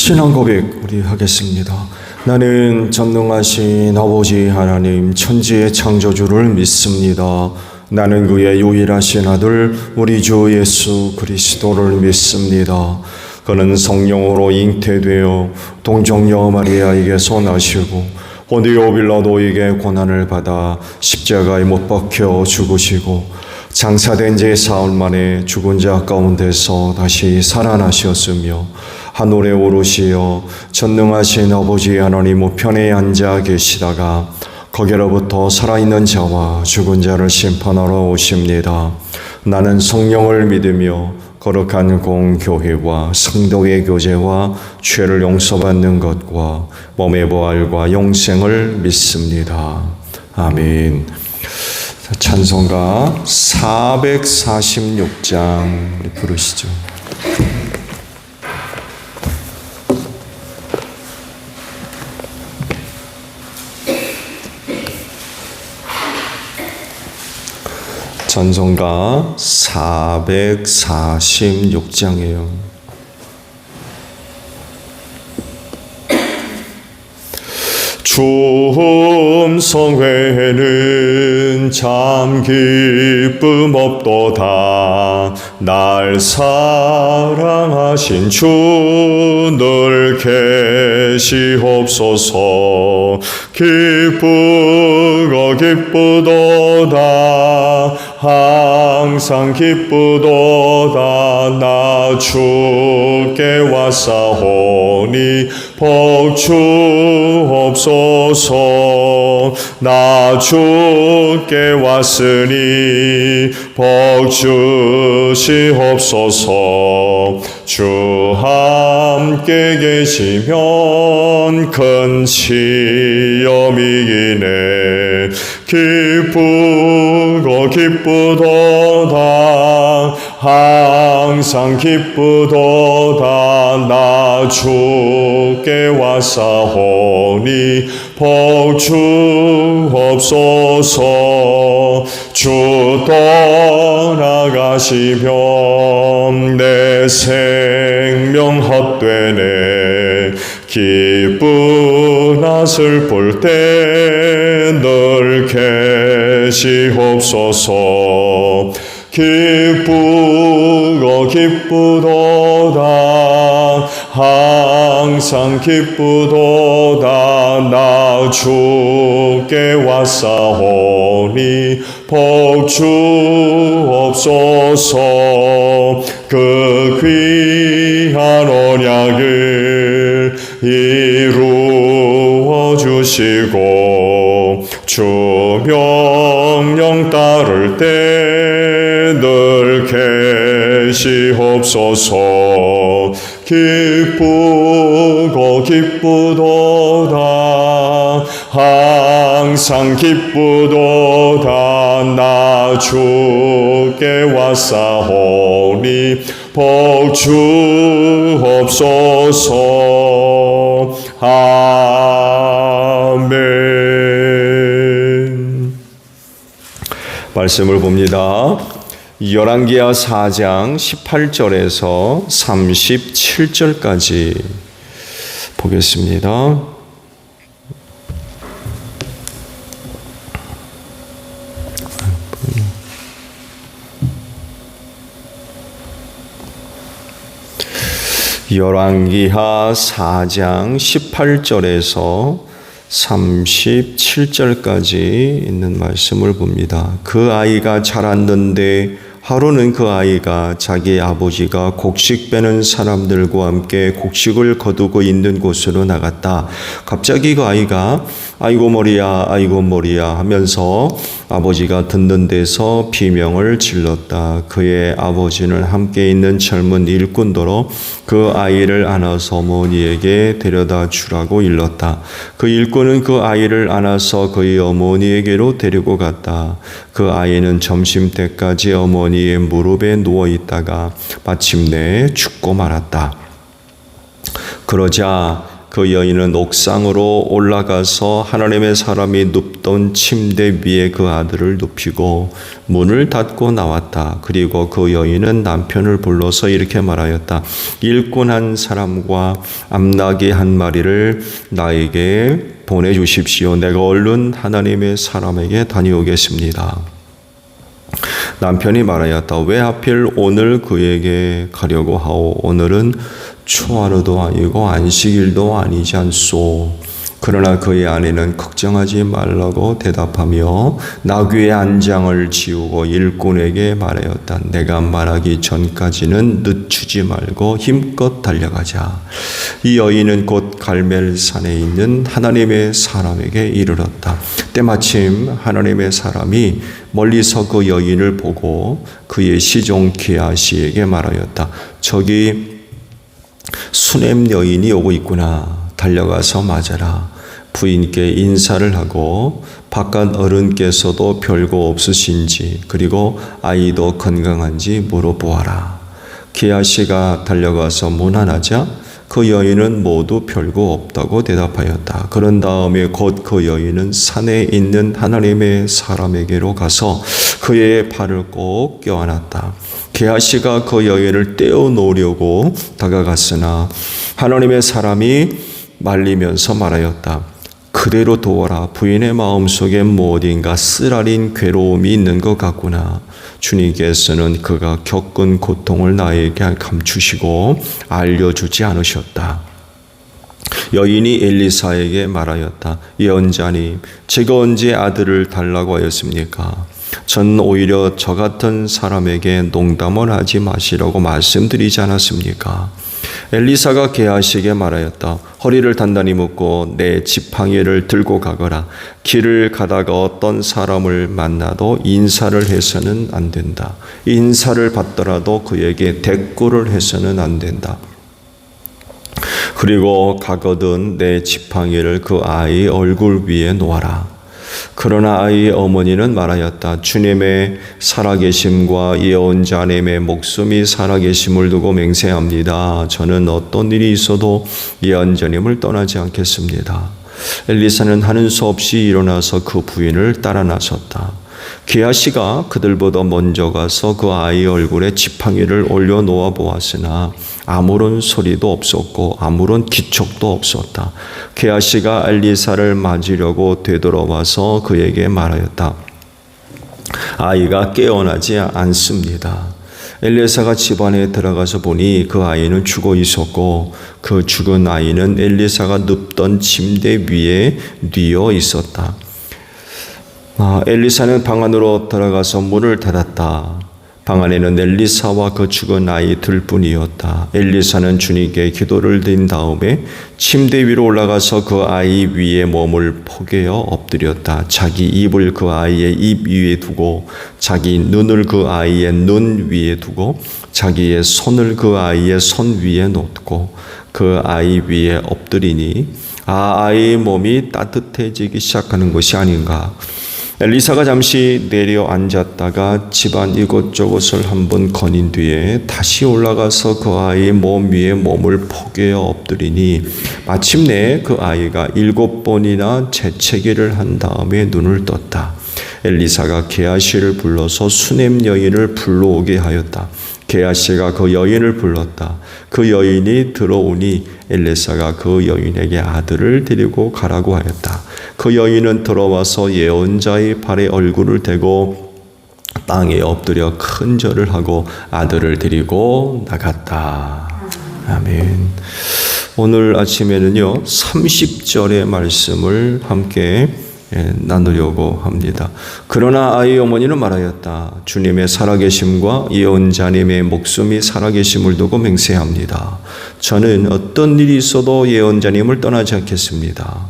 신앙 고백 우리 하겠습니다. 나는 전능하신 아버지 하나님 천지의 창조주를 믿습니다. 나는 그의 유일하신 아들 우리 주 예수 그리스도를 믿습니다. 그는 성령으로 잉태되어 동정녀 마리아에게서 나시고 본디오 빌라도에게 고난을 받아 십자가에 못 박혀 죽으시고 장사된 지 사흘 만에 죽은 자 가운데서 다시 살아나셨으며 하늘에 오르시어 전능하신 아버지 하나님 우편에 앉아 계시다가 거기로부터 살아있는 자와 죽은 자를 심판하러 오십니다. 나는 성령을 믿으며 거룩한 공교회와 성도의 교제와 죄를 용서받는 것과 몸의 부활과 영생을 믿습니다. 아멘. 찬송가 446장 우리 부르시죠. 찬송가 446장이에요. 주 음성회는 참 기쁨 없도다. 날 사랑하신 주 늘 계시옵소서. 기쁘도다. 항상 기쁘도다. 나 주께 왔사오니 복 주옵소서. 나 주께 왔으니 복 주시옵소서. 주 함께 계시면 큰 시험이기네. 기쁘도다. 항상 기쁘도다. 나 주께 왔사오니 복 주옵소서. 주 떠나가시면 내 생명 헛되네. 기쁘나 슬플 때 늘 계시옵소서. 기쁘도다. 항상 기쁘도다. 나 주께 왔사오니 복 주옵소서. 그 귀한 언약을 이루어 주시고 주 명령 따를 때 늘 계시옵소서. 기쁘도다. 항상 기쁘도다. 나 주께 왔사오니 복 주옵소서. 아멘. 말씀을 봅니다. 열왕기하 4장 18절에서 37절까지 보겠습니다. 열왕기하 4장 18절에서 37절까지 있는 말씀을 봅니다. 그 아이가 자랐는데 하루는 그 아이가 자기 아버지가 곡식 빼는 사람들과 함께 곡식을 거두고 있는 곳으로 나갔다. 갑자기 그 아이가 아이고 머리야 아이고 머리야 하면서 아버지가 듣는 데서 비명을 질렀다. 그의 아버지는 함께 있는 젊은 일꾼더러 그 아이를 안아서 어머니에게 데려다 주라고 일렀다. 그 일꾼은 그 아이를 안아서 그의 어머니에게로 데리고 갔다. 그 아이는 점심때까지 어머니의 무릎에 누워 있다가 마침내 죽고 말았다. 그러자 그 여인은 옥상으로 올라가서 하나님의 사람이 눕던 침대 위에 그 아들을 눕히고 문을 닫고 나왔다. 그리고 그 여인은 남편을 불러서 이렇게 말하였다. 일꾼 한 사람과 암나귀 한 마리를 나에게 보내주십시오. 내가 얼른 하나님의 사람에게 다녀오겠습니다. 남편이 말하였다. 왜 하필 오늘 그에게 가려고 하오? 오늘은 초하루도 아니고 안식일도 아니지 않소. 그러나 그의 아내는 걱정하지 말라고 대답하며 나귀의 안장을 지우고 일꾼에게 말하였다. 내가 말하기 전까지는 늦추지 말고 힘껏 달려가자. 이 여인은 곧 갈멜산에 있는 하나님의 사람에게 이르렀다. 때마침 하나님의 사람이 멀리서 그 여인을 보고 그의 시종 게하시에게 말하였다. 저기 수넴 여인이 오고 있구나. 달려가서 맞아라. 부인께 인사를 하고 바깥 어른께서도 별거 없으신지 그리고 아이도 건강한지 물어보아라. 게하시가 달려가서 문안하자 그 여인은 모두 별거 없다고 대답하였다. 그런 다음에 곧 그 여인은 산에 있는 하나님의 사람에게로 가서 그의 발을 꼭 껴안았다. 게하시가 그 여인을 떼어놓으려고 다가갔으나 하나님의 사람이 말리면서 말하였다. 그대로 두어라. 부인의 마음속에 무엇인가 쓰라린 괴로움이 있는 것 같구나. 주님께서는 그가 겪은 고통을 나에게 감추시고 알려주지 않으셨다. 여인이 엘리사에게 말하였다. 예언자님, 제가 언제 아들을 달라고 하였습니까? 전 오히려 저 같은 사람에게 농담을 하지 마시라고 말씀드리지 않았습니까? 엘리사가 게하시에게 말하였다. 허리를 단단히 묶고 내 지팡이를 들고 가거라. 길을 가다가 어떤 사람을 만나도 인사를 해서는 안 된다. 인사를 받더라도 그에게 대꾸를 해서는 안 된다. 그리고 가거든 내 지팡이를 그 아이 얼굴 위에 놓아라. 그러나 아이의 어머니는 말하였다. 주님의 살아계심과 예언자님의 목숨이 살아계심을 두고 맹세합니다. 저는 어떤 일이 있어도 예언자님을 떠나지 않겠습니다. 엘리사는 하는 수 없이 일어나서 그 부인을 따라 나섰다. 게하시가 그들보다 먼저 가서 그 아이 얼굴에 지팡이를 올려놓아 보았으나 아무런 소리도 없었고 아무런 기척도 없었다. 게하시가 엘리사를 맞으려고 되돌아와서 그에게 말하였다. 아이가 깨어나지 않습니다. 엘리사가 집안에 들어가서 보니 그 아이는 죽어 있었고 그 죽은 아이는 엘리사가 눕던 침대 위에 뉘어 있었다. 엘리사는 방 안으로 들어가서 문을 닫았다. 방 안에는 엘리사와 그 죽은 아이 둘뿐이었다. 엘리사는 주님께 기도를 드린 다음에 침대 위로 올라가서 그 아이 위에 몸을 포개어 엎드렸다. 자기 입을 그 아이의 입 위에 두고 자기 눈을 그 아이의 눈 위에 두고 자기의 손을 그 아이의 손 위에 놓고 그 아이 위에 엎드리니 아이의 몸이 따뜻해지기 시작하는 것이 아닌가. 엘리사가 잠시 내려 앉았다가 집안 이곳저곳을 한번 거닌 뒤에 다시 올라가서 그 아이의 몸 위에 몸을 포개어 엎드리니 마침내 그 아이가 7번이나 재채기를 한 다음에 눈을 떴다. 엘리사가 게하시를 불러서 수넴 여인을 불러오게 하였다. 게하시가 그 여인을 불렀다. 그 여인이 들어오니 엘리사가 그 여인에게 아들을 데리고 가라고 하였다. 그 여인은 들어와서 예언자의 발에 얼굴을 대고 땅에 엎드려 큰 절을 하고 아들을 데리고 나갔다. 아멘. 오늘 아침에는요 30절의 말씀을 함께 나누려고 합니다. 그러나 아이의 어머니는 말하였다. 주님의 살아계심과 예언자님의 목숨이 살아계심을 두고 맹세합니다. 저는 어떤 일이 있어도 예언자님을 떠나지 않겠습니다.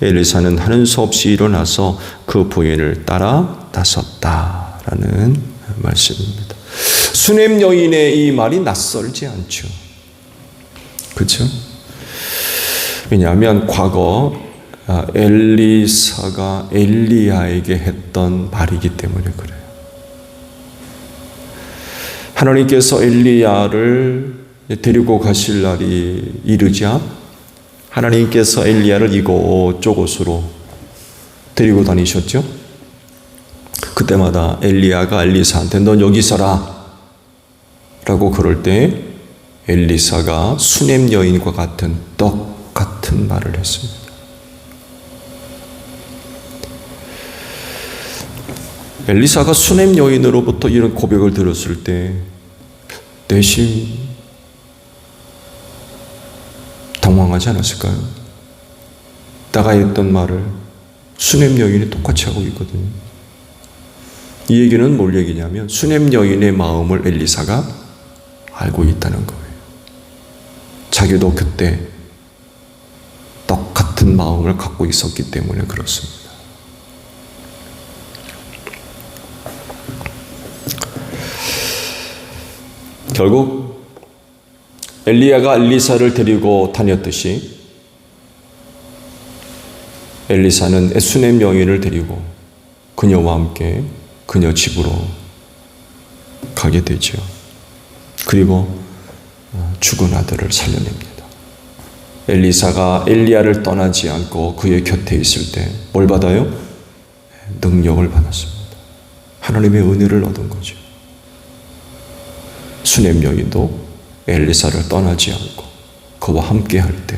엘리사는 하는 수 없이 일어나서 그 부인을 따라 나섰다라는 말씀입니다. 수넴 여인의 이 말이 낯설지 않죠. 그렇죠? 왜냐하면 과거 엘리사가 엘리야에게 했던 말이기 때문에 그래요. 하나님께서 엘리야를 데리고 가실 날이 이르자 하나님께서 엘리야를 이곳저곳으로 데리고 다니셨죠. 그때마다 엘리야가 엘리사한테 넌 여기 있어라 라고 그럴 때 엘리사가 수냄 여인과 같은 똑같은 말을 했습니다. 엘리사가 수냄 여인으로부터 이런 고백을 들었을 때 내심 당황하지 않았을까요? 내가 했던 말을 수냄 여인이 똑같이 하고 있거든요. 이 얘기는 뭘 얘기냐면 수냄 여인의 마음을 엘리사가 알고 있다는 거예요. 자기도 그때 똑같은 마음을 갖고 있었기 때문에 그렇습니다. 결국 엘리야가 엘리사를 데리고 다녔듯이 엘리사는 수냄 여인을 데리고 그녀와 함께 그녀 집으로 가게 되죠. 그리고 죽은 아들을 살려냅니다. 엘리사가 엘리야를 떠나지 않고 그의 곁에 있을 때 뭘 받아요? 능력을 받았습니다. 하나님의 은혜를 얻은 거죠. 수냄 여인도 엘리사를 떠나지 않고 그와 함께 할 때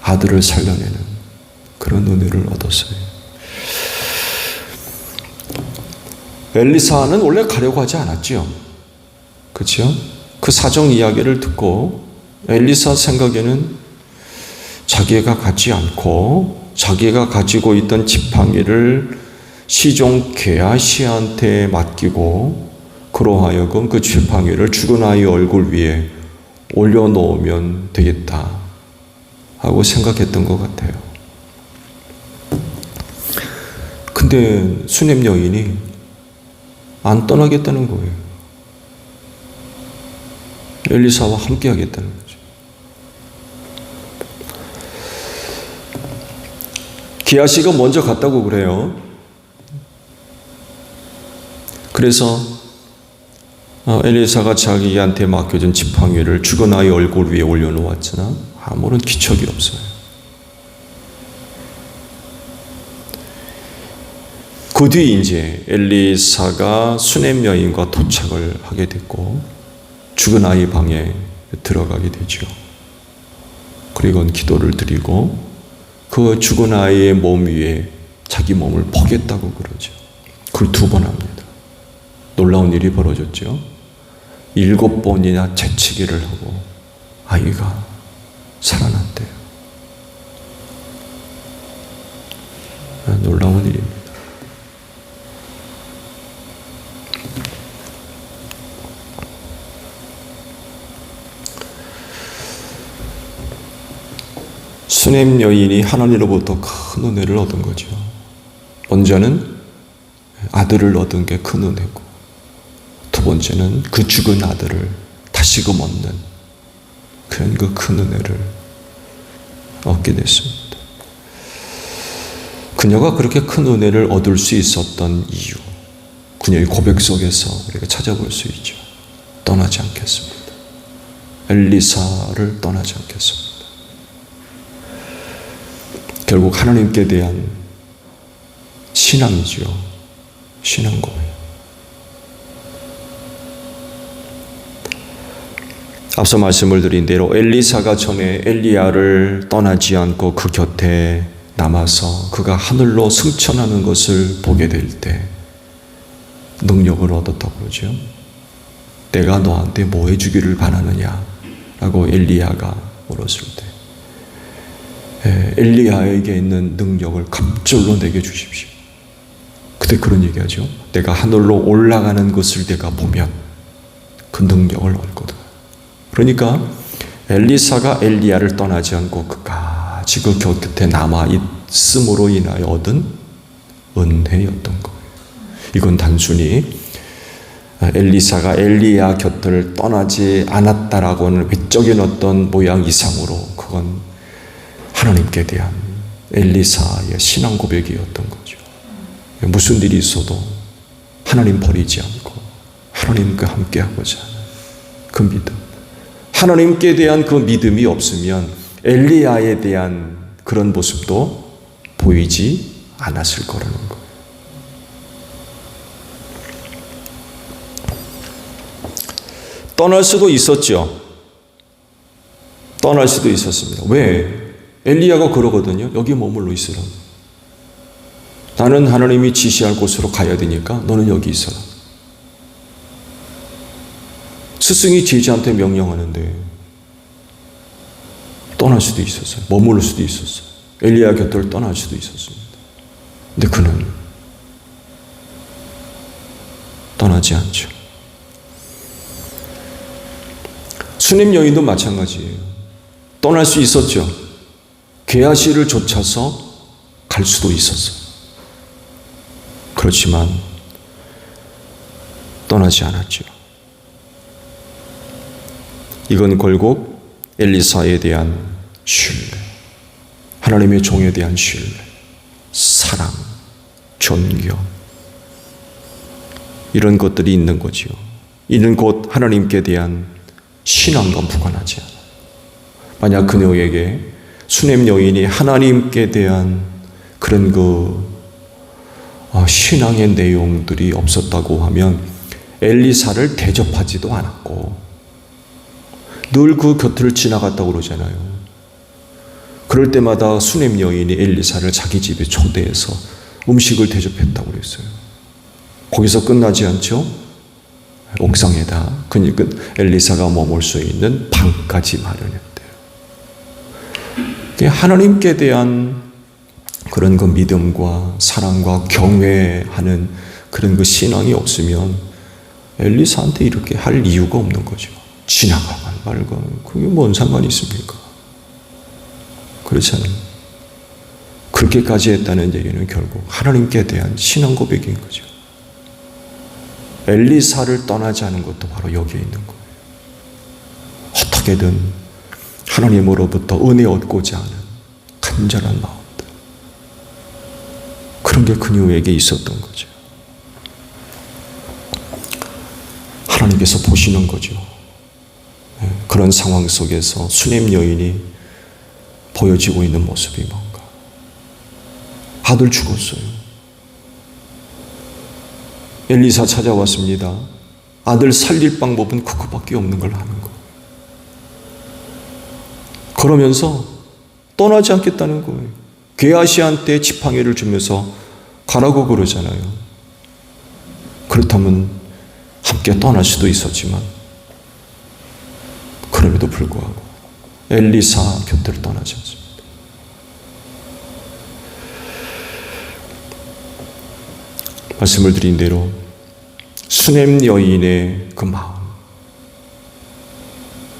아들을 살려내는 그런 은혜를 얻었어요. 엘리사는 원래 가려고 하지 않았죠. 그렇죠? 그 사정 이야기를 듣고 엘리사 생각에는 자기가 가지 않고 자기가 가지고 있던 지팡이를 시종 게하시한테 맡기고 그로 하여금 그 지팡이를 죽은 아이 얼굴 위에 올려놓으면 되겠다 하고 생각했던 것 같아요. 근데 수냄 여인이 안 떠나겠다는 거예요. 엘리사와 함께 하겠다는 거죠. 기하시가 먼저 갔다고 그래요. 그래서 엘리사가 자기한테 맡겨준 지팡이를 죽은 아이 얼굴 위에 올려놓았으나 아무런 기척이 없어요. 그 뒤 이제 엘리사가 수냄 여인과 도착을 하게 됐고 죽은 아이 방에 들어가게 되죠. 그리고 기도를 드리고 그 죽은 아이의 몸 위에 자기 몸을 퍼겠다고 그러죠. 그걸 2번 합니다. 놀라운 일이 벌어졌죠. 7번이나 재치기를 하고 아이가 살아났대요. 놀라운 일입니다. 수냄 여인이 하나님으로부터 큰 은혜를 얻은 거죠. 먼저는 아들을 얻은 게 큰 은혜고, 2번째는 그 죽은 아들을 다시금 얻는 그런 그 큰 은혜를 얻게 됐습니다. 그녀가 그렇게 큰 은혜를 얻을 수 있었던 이유, 그녀의 고백 속에서 우리가 찾아볼 수 있죠. 떠나지 않겠습니다. 엘리사를 떠나지 않겠습니다. 결국 하나님께 대한 신앙이죠. 신앙 고백. 앞서 말씀을 드린 대로 엘리사가 전에 엘리야를 떠나지 않고 그 곁에 남아서 그가 하늘로 승천하는 것을 보게 될 때 능력을 얻었다고 그러죠. 내가 너한테 뭐 해주기를 바라느냐 라고 엘리야가 물었을 때 엘리야에게 있는 능력을 갑절로 내게 주십시오. 그때 그런 얘기하죠. 내가 하늘로 올라가는 것을 내가 보면 그 능력을 얻거든. 그러니까 엘리사가 엘리야를 떠나지 않고 끝까지 그 곁에 남아 있음으로 인하여 얻은 은혜였던 거예요. 이건 단순히 엘리사가 엘리야 곁을 떠나지 않았다라고는 외적인 어떤 모양 이상으로 그건 하나님께 대한 엘리사의 신앙 고백이었던 거죠. 무슨 일이 있어도 하나님 버리지 않고 하나님과 함께 하고자 하는 그 믿음. 하나님께 대한 그 믿음이 없으면 엘리야에 대한 그런 모습도 보이지 않았을 거라는 거예요. 떠날 수도 있었죠. 떠날 수도 있었습니다. 왜? 엘리야가 그러거든요. 여기 머물러 있으라. 나는 하나님이 지시할 곳으로 가야 되니까 너는 여기 있어라. 스승이 제자한테 명령하는데 떠날 수도 있었어요. 머무를 수도 있었어요. 엘리야 곁을 떠날 수도 있었습니다. 근데 그는 떠나지 않죠. 수냄 여인도 마찬가지예요. 떠날 수 있었죠. 게하시를 쫓아서 갈 수도 있었어요. 그렇지만 떠나지 않았죠. 이건 결국 엘리사에 대한 신뢰, 하나님의 종에 대한 신뢰, 사랑, 존경, 이런 것들이 있는 거지요. 이는 곧 하나님께 대한 신앙과 무관하지 않아요. 만약 그녀에게 수냄 여인이 하나님께 대한 그런 신앙의 내용들이 없었다고 하면 엘리사를 대접하지도 않았고 늘 그 곁을 지나갔다고 그러잖아요. 그럴 때마다 수냄 여인이 엘리사를 자기 집에 초대해서 음식을 대접했다고 그랬어요. 거기서 끝나지 않죠? 옥상에다 그러니까 엘리사가 머물 수 있는 방까지 마련했대요. 하나님께 대한 그런 그 믿음과 사랑과 경외하는 그런 그 신앙이 없으면 엘리사한테 이렇게 할 이유가 없는 거죠. 지나가만 말건 그게 뭔 상관이 있습니까? 그렇잖아요. 그렇게까지 했다는 얘기는 결국 하나님께 대한 신앙 고백인 거죠. 엘리사를 떠나지 않은 것도 바로 여기에 있는 거예요. 어떻게든 하나님으로부터 은혜 얻고자 하는 간절한 마음들, 그런 게 그녀에게 있었던 거죠. 하나님께서 보시는 거죠. 그런 상황 속에서 수냄 여인이 보여지고 있는 모습이 뭔가. 아들 죽었어요. 엘리사 찾아왔습니다. 아들 살릴 방법은 그거밖에 없는 걸 하는 거예요. 그러면서 떠나지 않겠다는 거예요. 게하시한테 지팡이를 주면서 가라고 그러잖아요. 그렇다면 함께 떠날 수도 있었지만 그럼에도 불구하고 엘리사 곁을 떠나지 않습니다. 말씀을 드린 대로 수냄 여인의 그 마음,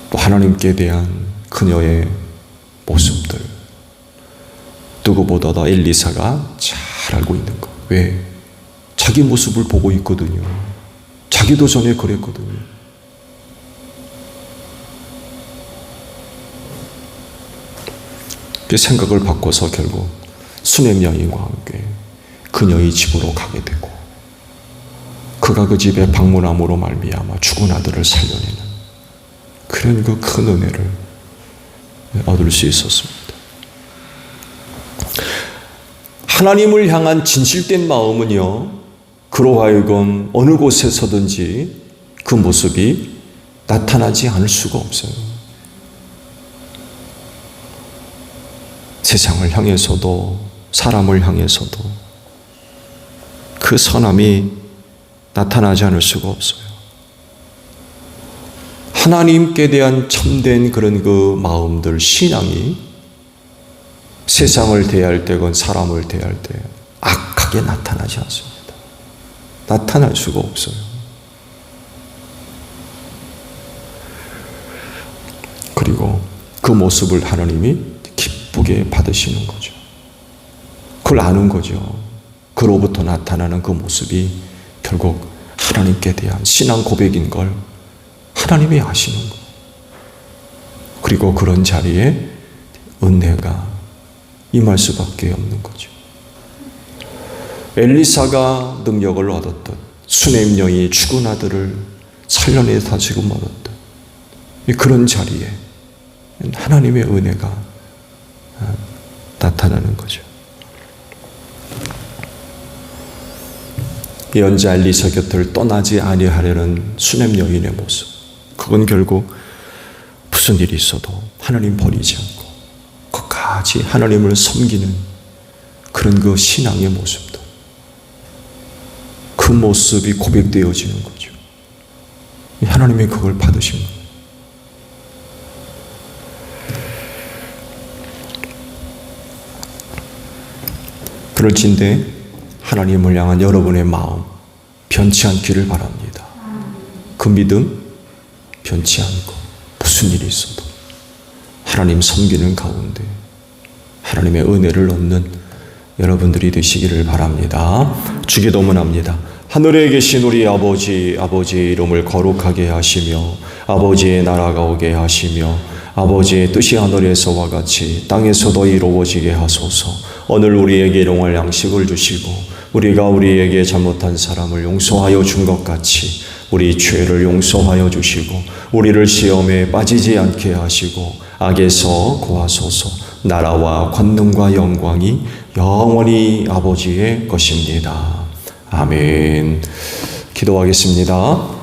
또 하나님께 대한 그녀의 모습들, 누구보다 엘리사가 잘 알고 있는 것. 왜? 자기 모습을 보고 있거든요. 자기도 전에 그랬거든요. 그 생각을 바꿔서 결국 수냄 여인과 함께 그녀의 집으로 가게 되고, 그가 그 집에 방문함으로 말미암아 죽은 아들을 살려내는 그런 그 큰 은혜를 얻을 수 있었습니다. 하나님을 향한 진실된 마음은요, 그로 하여금 어느 곳에서든지 그 모습이 나타나지 않을 수가 없어요. 세상을 향해서도 사람을 향해서도 그 선함이 나타나지 않을 수가 없어요. 하나님께 대한 참된 그런 그 마음들, 신앙이 세상을 대할 때건 사람을 대할 때 악하게 나타나지 않습니다. 나타날 수가 없어요. 그리고 그 모습을 하나님이 기쁘게 받으시는 거죠. 그걸 아는 거죠. 그로부터 나타나는 그 모습이 결국 하나님께 대한 신앙 고백인 걸 하나님이 아시는 거예요. 그리고 그런 자리에 은혜가 임할 수밖에 없는 거죠. 엘리사가 능력을 얻었던, 수냄 여인이 죽은 아들을 살려내다 지금 얻었던 그런 자리에 하나님의 은혜가 나타나는 거죠. 연자 엘리사 곁을 떠나지 아니하려는 수냄 여인의 모습, 그건 결국 무슨 일이 있어도 하나님 버리지 않고 끝까지 하나님을 섬기는 그런 그 신앙의 모습들, 그 모습이 고백되어지는 거죠. 하나님이 그걸 받으신 거예요. 그럴진데 하나님을 향한 여러분의 마음 변치 않기를 바랍니다. 그 믿음 변치 않고 무슨 일이 있어도 하나님 섬기는 가운데 하나님의 은혜를 얻는 여러분들이 되시기를 바랍니다. 주기도문합니다. 하늘에 계신 우리 아버지, 아버지의 이름을 거룩하게 하시며 아버지의 나라가 오게 하시며 아버지의 뜻이 하늘에서와 같이 땅에서도 이루어지게 하소서. 오늘 우리에게 일용할 양식을 주시고 우리가 우리에게 잘못한 사람을 용서하여 준 것 같이 우리 죄를 용서하여 주시고 우리를 시험에 빠지지 않게 하시고 악에서 구하소서. 나라와 권능과 영광이 영원히 아버지의 것입니다. 아멘. 기도하겠습니다.